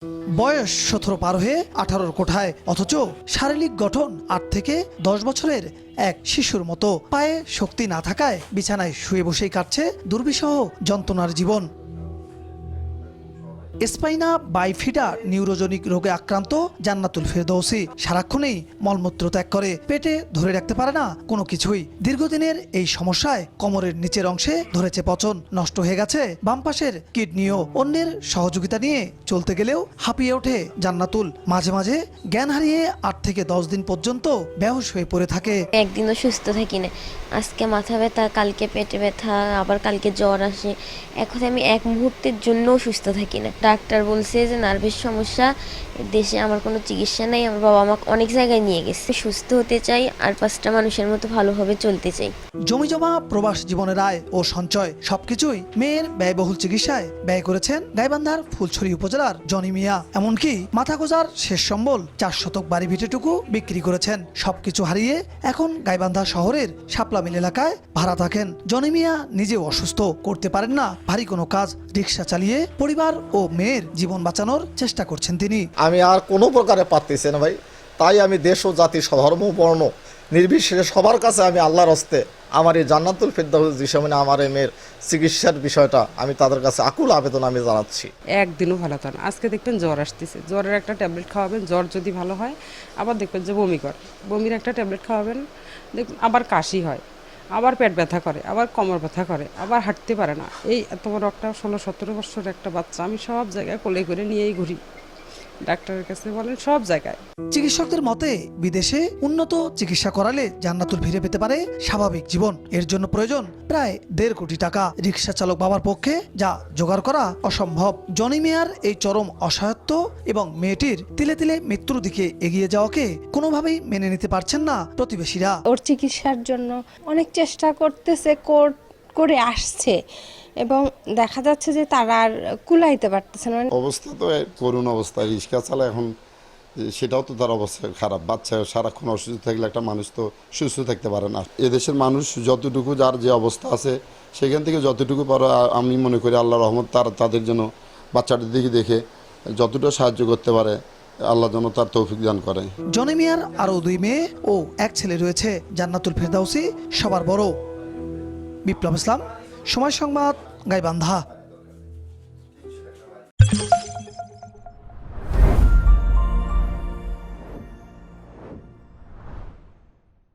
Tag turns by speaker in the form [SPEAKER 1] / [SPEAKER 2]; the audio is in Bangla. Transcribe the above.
[SPEAKER 1] বয়স 17 পার হয়ে 18-র কোঠায়, অথচ শারীরিক গঠন 8 থেকে 10 বছরের এক শিশুর মতো। পায়ে শক্তি না থাকায় বিছানায় শুয়ে বসেই কাটছে দুর্বিষহ যন্ত্রণার জীবন। স্পাইনা বাইফিডা নিউরোজনিক রোগে আক্রান্ত জান্নাতুল ফেরদৌসী সারাক্ষণেই মলমূত্র ত্যাগ করে, পেটে ধরে রাখতে পারে না কোনো কিছুই। দীর্ঘদিনের এই সমস্যায় কোমরের নিচের অংশে ধরেছে পচন, নষ্ট হয়ে গেছে বাম পাশের কিডনিও। অন্যের সহযোগিতা নিয়ে চলতে গেলেও হাঁপিয়ে ওঠে জান্নাতুল। মাঝে মাঝে জ্ঞান হারিয়ে 8 থেকে 10 দিন পর্যন্ত বেহুশ হয়ে পড়ে থাকে।
[SPEAKER 2] একদিনও সুস্থ থাকি না। আজকে মাথা ব্যথা, কালকে পেটে ব্যথা, আবার কালকে জ্বর আসে। এখন আমি এক মুহূর্তের জন্যও সুস্থ থাকি না। ডাক্তার বলছে যে নার্ভের সমস্যা, দেশে আমার কোনো চিকিৎসা নেই। আমার বাবা আমাকে অনেক জায়গায় নিয়ে গেছে। সুস্থ হতে চাই আর 5টা মানুষের মতো ভালোভাবে চলতে চাই।
[SPEAKER 1] জমিজমা প্রবাস জীবনের আয় ও সঞ্চয় সবকিছুই মেয়ের ব্যয়বহুল চিকিৎসায় ব্যয় করেছেন গাইবান্ধার ফুলছড়ি উপজেলার জনি মিয়া। এমনকি মাথা গোজার শেষ সম্বল 4 শতক বাড়ি ভিটেটুকু বিক্রি করেছেন। সবকিছু হারিয়ে এখন গাইবান্ধা শহরের শাপলা মিল এলাকায় ভাড়া থাকেন। জনি মিয়া নিজেও অসুস্থ, করতে পারেন না ভারী কোনো কাজ। রিক্সা চালিয়ে পরিবার ও মেয়ের জীবন বাঁচানোর চেষ্টা করছেন তিনি।
[SPEAKER 3] আমি আর কোনো প্রকারে পারতেছি না ভাই, তাই আমি দেশ ও জাতি ধর্ম বর্ণ নির্বিশেষে সবার কাছে আমি আল্লাহর হস্তে আমার এই জান্নাতুল ফেরদৌসী সামনে আমার এই মেয়ের চিকিৎসার বিষয়টা আমি তাদের কাছে আকুল আবেদন আমি জানাচ্ছি।
[SPEAKER 4] একদিনও ভালো থাকে না। আজকে দেখবেন জ্বর আসতেছে, জ্বরের একটা ট্যাবলেট খাওয়াবেন, জ্বর যদি ভালো হয় আবার দেখবেন যে বমি করে, বমির একটা ট্যাবলেট খাওয়াবেন, দেখবেন আবার কাশি হয়, আবার পেট ব্যথা করে, আবার কোমর ব্যথা করে, আবার হাঁটতে পারে না। এই এত বড় একটা 16-17 বছরের একটা বাচ্চা আমি সব জায়গায় কোলে করে নিয়েই ঘুরি, ডাক্তারের কাছে বলেন সব জায়গায়।
[SPEAKER 1] চিকিৎসকদের মতে বিদেশে উন্নত চিকিৎসা করালে জান্নাতুল ফিরে পেতে পারে স্বাভাবিক জীবন। এর জন্য প্রয়োজন প্রায় 1.5 কোটি টাকা। রিক্সা চালক বাবার পক্ষে যা জোগাড় করা অসম্ভব। জনি মিয়ার এই চরম অসহায়ত্ব এবং মেয়েটির তিলে তিলে মৃত্যুর দিকে এগিয়ে যাওয়াকে কোনোভাবেই মেনে নিতে পারছেন না প্রতিবেশীরা।
[SPEAKER 5] ওর চিকিৎসার জন্য অনেক চেষ্টা করতেছে, করে আসছে, এবং দেখা যাচ্ছে যে তারা আর কুলাইতে পারতেছে না।
[SPEAKER 6] অবস্থা তো করুণ অবস্থা, রিক্সা চালা এখন সেটাও তো তার অবস্থা খারাপ। বাচ্চা সারাক্ষণ অসুস্থ থাকলে একটা মানুষ তো সুস্থ থাকতে পারে না। এদেশের মানুষ যতটুকু যার যে অবস্থা আছে সেখান থেকে যতটুকু পারো আমি মনে করি আল্লাহ রহমত তাদের জন্য বাচ্চাদের দিকে দেখে যতটা সাহায্য করতে পারে আল্লাহ যেন তার তৌফিক দান করে।
[SPEAKER 1] জনি মিয়ার আরও 2 মেয়ে ও 1 ছেলে রয়েছে। জান্নাতুল ফেরদৌসী সবার বড়। বিপ্লব ইসলাম, সময় সংবাদ, গাইবান্ধা।